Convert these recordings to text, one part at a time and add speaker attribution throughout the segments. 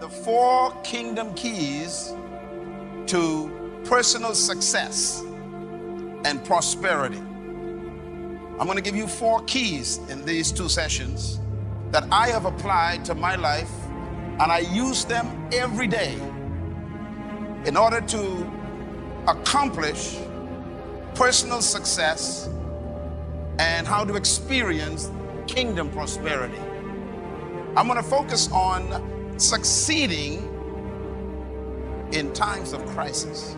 Speaker 1: the 4 kingdom keys to personal success and prosperity. I'm going to give you 4 keys in these 2 sessions that I have applied to my life, and I use them every day in order to accomplish personal success and how to experience kingdom prosperity. I'm going to focus on succeeding in times of crisis.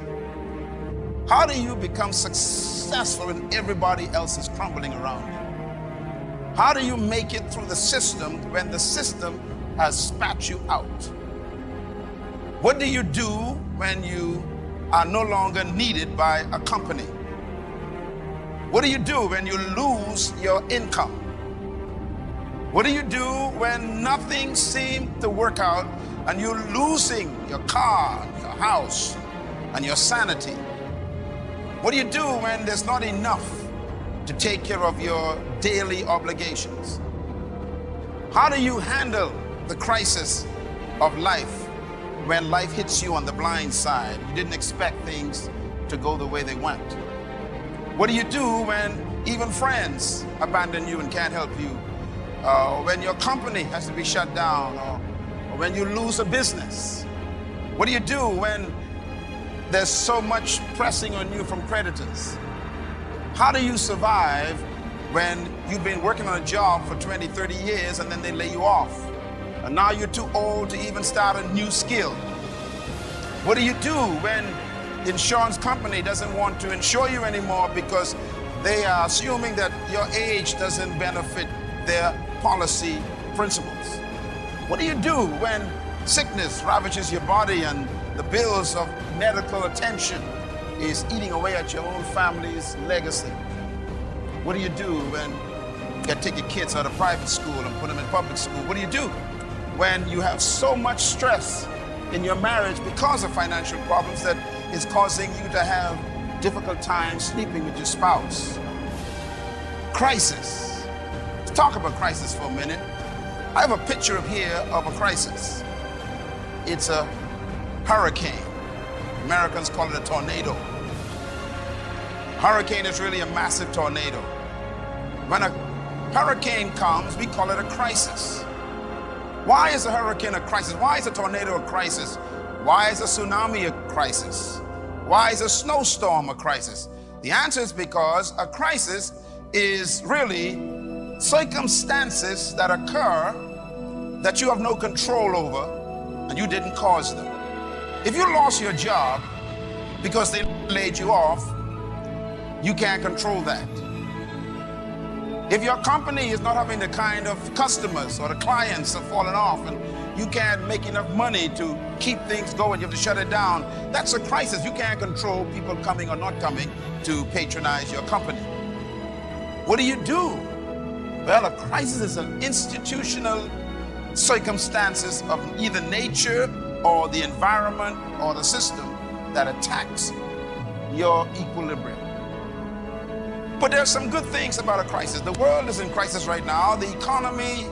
Speaker 1: How do you become successful when everybody else is crumbling around you? How do you make it through the system when the system has spat you out? What do you do when you are no longer needed by a company? What do you do when you lose your income? What do you do when nothing seems to work out and you're losing your car, your house, and your sanity? What do you do when there's not enough to take care of your daily obligations? How do you handle the crisis of life when life hits you on the blind side? You didn't expect things to go the way they went. What do you do when even friends abandon you and can't help you? When your company has to be shut down, or when you lose a business? What do you do when there's so much pressing on you from creditors? How do you survive when you've been working on a job for 20, 30 years and then they lay you off? And now you're too old to even start a new skill. What do you do when the insurance company doesn't want to insure you anymore because they are assuming that your age doesn't benefit their policy principles? What do you do when sickness ravages your body and the bills of medical attention is eating away at your own family's legacy? What do you do when you got to take your kids out of private school and put them in public school? What do you do when you have so much stress in your marriage because of financial problems that is causing you to have difficult time sleeping with your spouse? Crisis. Let's talk about crisis for a minute. I have a picture here of a crisis. It's a hurricane. Americans call it a tornado. Hurricane is really a massive tornado. When a hurricane comes, we call it a crisis. Why is a hurricane a crisis? Why is a tornado a crisis? Why is a tsunami a crisis? Why is a snowstorm a crisis? The answer is because a crisis is really circumstances that occur that you have no control over and you didn't cause them. If you lost your job because they laid you off, you can't control that. If your company is not having the kind of customers or the clients have fallen off and you can't make enough money to keep things going, you have to shut it down, that's a crisis. You can't control people coming or not coming to patronize your company. What do you do? Well, a crisis is an institutional circumstances of either nature or the environment or the system that attacks your equilibrium. But there's some good things about a crisis. The world is in crisis right now. The economy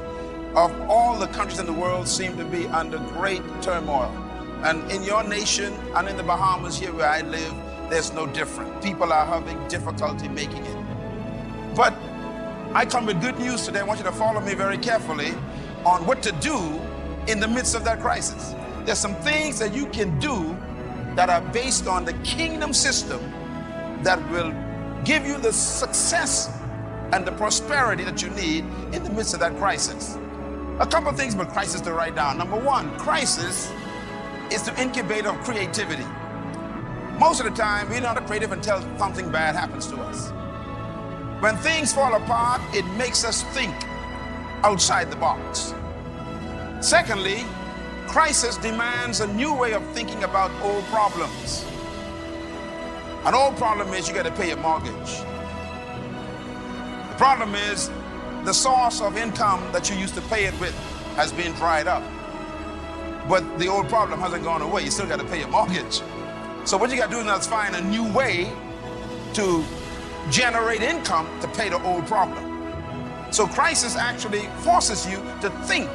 Speaker 1: of all the countries in the world seem to be under great turmoil. And in your nation and in the Bahamas here where I live, there's no different. People are having difficulty making it. But I come with good news today. I want you to follow me very carefully on what to do in the midst of that crisis. There's some things that you can do that are based on the kingdom system that will give you the success and the prosperity that you need in the midst of that crisis. A couple of things about crisis to write down. Number one, crisis is the incubator of creativity. Most of the time, we're not creative until something bad happens to us. When things fall apart, it makes us think outside the box. Secondly, crisis demands a new way of thinking about old problems. An old problem is you got to pay your mortgage. The problem is the source of income that you used to pay it with has been dried up. But the old problem hasn't gone away. You still got to pay your mortgage. So what you got to do now is find a new way to generate income to pay the old problem. So crisis actually forces you to think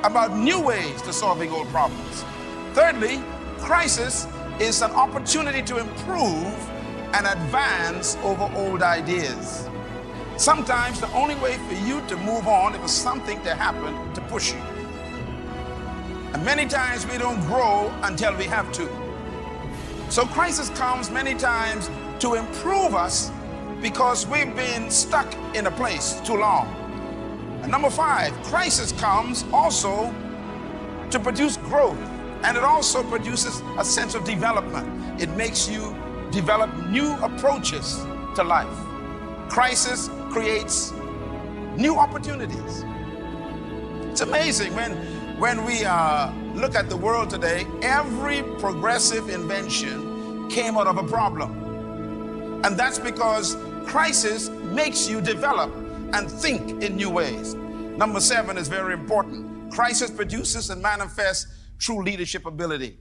Speaker 1: about new ways to solving old problems. Thirdly, crisis is an opportunity to improve and advance over old ideas. Sometimes the only way for you to move on is for something to happen to push you. And many times we don't grow until we have to. So crisis comes many times to improve us because we've been stuck in a place too long. And number 5, crisis comes also to produce growth, and it also produces a sense of development. It makes you develop new approaches to life. Crisis creates new opportunities. It's amazing when we look at the world today, every progressive invention came out of a problem. And that's because crisis makes you develop and think in new ways. Number 7 is very important. Crisis produces and manifests true leadership ability.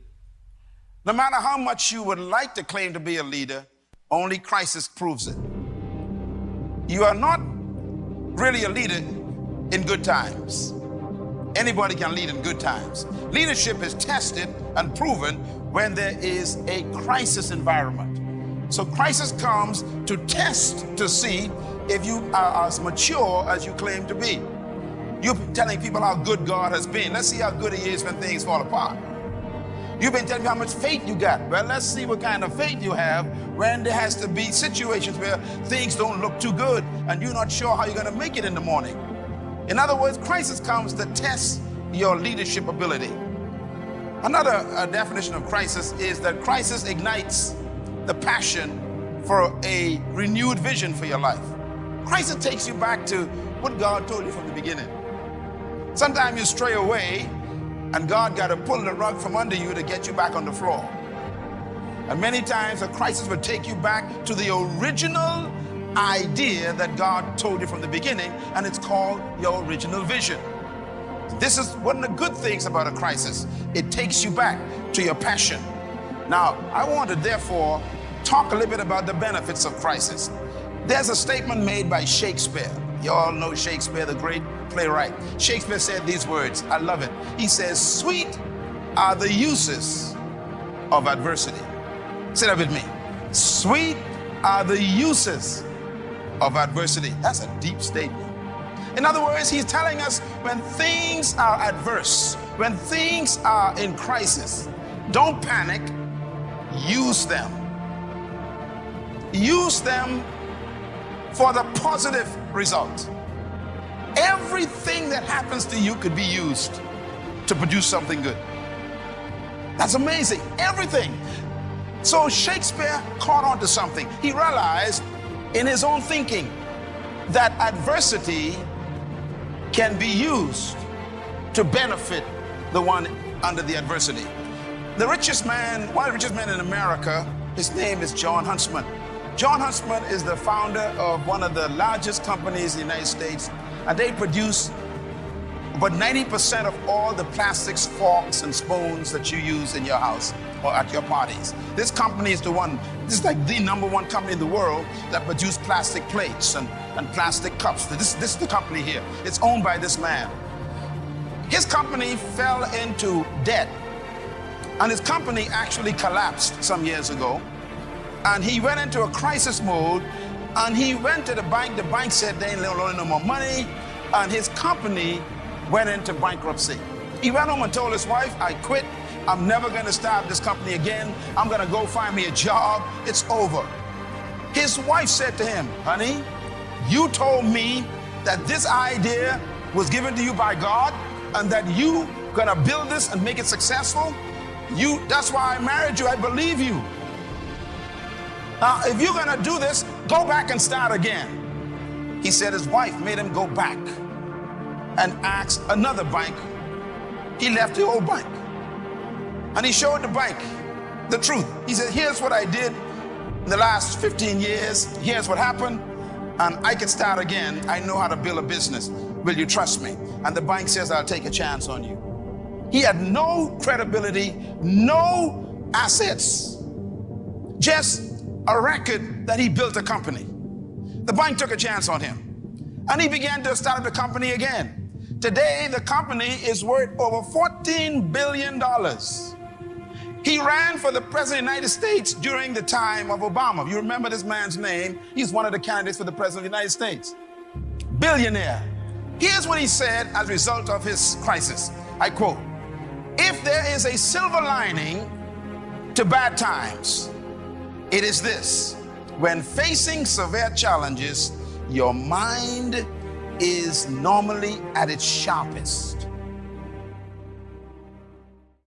Speaker 1: No matter how much you would like to claim to be a leader, only crisis proves it. You are not really a leader in good times. Anybody can lead in good times. Leadership is tested and proven when there is a crisis environment. So crisis comes to test to see if you are as mature as you claim to be. You've been telling people how good God has been. Let's see how good he is when things fall apart. You've been telling me how much faith you got. Well, let's see what kind of faith you have when there has to be situations where things don't look too good and you're not sure how you're going to make it in the morning. In other words, crisis comes to test your leadership ability. Another definition of crisis is that crisis ignites the passion for a renewed vision for your life. Crisis takes you back to what God told you from the beginning. Sometimes you stray away and God got to pull the rug from under you to get you back on the floor. And many times a crisis will take you back to the original idea that God told you from the beginning, and it's called your original vision. This is one of the good things about a crisis. It takes you back to your passion. Now, I want to therefore talk a little bit about the benefits of crisis. There's a statement made by Shakespeare. You all know Shakespeare, the great playwright. Shakespeare said these words. I love it. He says, "Sweet are the uses of adversity." Say that with me. Sweet are the uses of adversity. That's a deep statement. In other words, he's telling us when things are adverse, when things are in crisis, don't panic, use them. Use them for the positive result. Everything that happens to you could be used to produce something good. That's amazing. Everything. So Shakespeare caught on to something. He realized in his own thinking that adversity can be used to benefit the one under the adversity. The richest man, one of the richest men in America, his name is John Huntsman. John Huntsman is the founder of one of the largest companies in the United States, and they produce about 90% of all the plastics, forks, and spoons that you use in your house or at your parties. This company is the one, this is like the #1 company in the world that produce plastic plates and plastic cups. This is the company here. It's owned by this man. His company fell into debt, and his company actually collapsed some years ago. And he went into a crisis mode, and he went to the bank. The bank said they ain't loaning no more money, and his company went into bankruptcy. He went home and told his wife, "I quit. I'm never going to start this company again. I'm going to go find me a job. It's over." His wife said to him, "Honey, you told me that this idea was given to you by God and that you going to build this and make it successful. That's why I married you. I believe you. Now, if you're going to do this, go back and start again." He said his wife made him go back and ask another bank. He left the old bank and he showed the bank the truth. He said, "Here's what I did in the last 15 years. Here's what happened, and I can start again. I know how to build a business. Will you trust me?" And the bank says, "I'll take a chance on you." He had no credibility, no assets, just a record that he built a company. The bank took a chance on him, and he began to start the company again. Today, the company is worth over $14 billion. He ran for the president of the United States during the time of Obama. You remember this man's name? He's one of the candidates for the president of the United States. Billionaire. Here's what he said as a result of his crisis. I quote, "If there is a silver lining to bad times, it is this: when facing severe challenges, your mind is normally at its sharpest.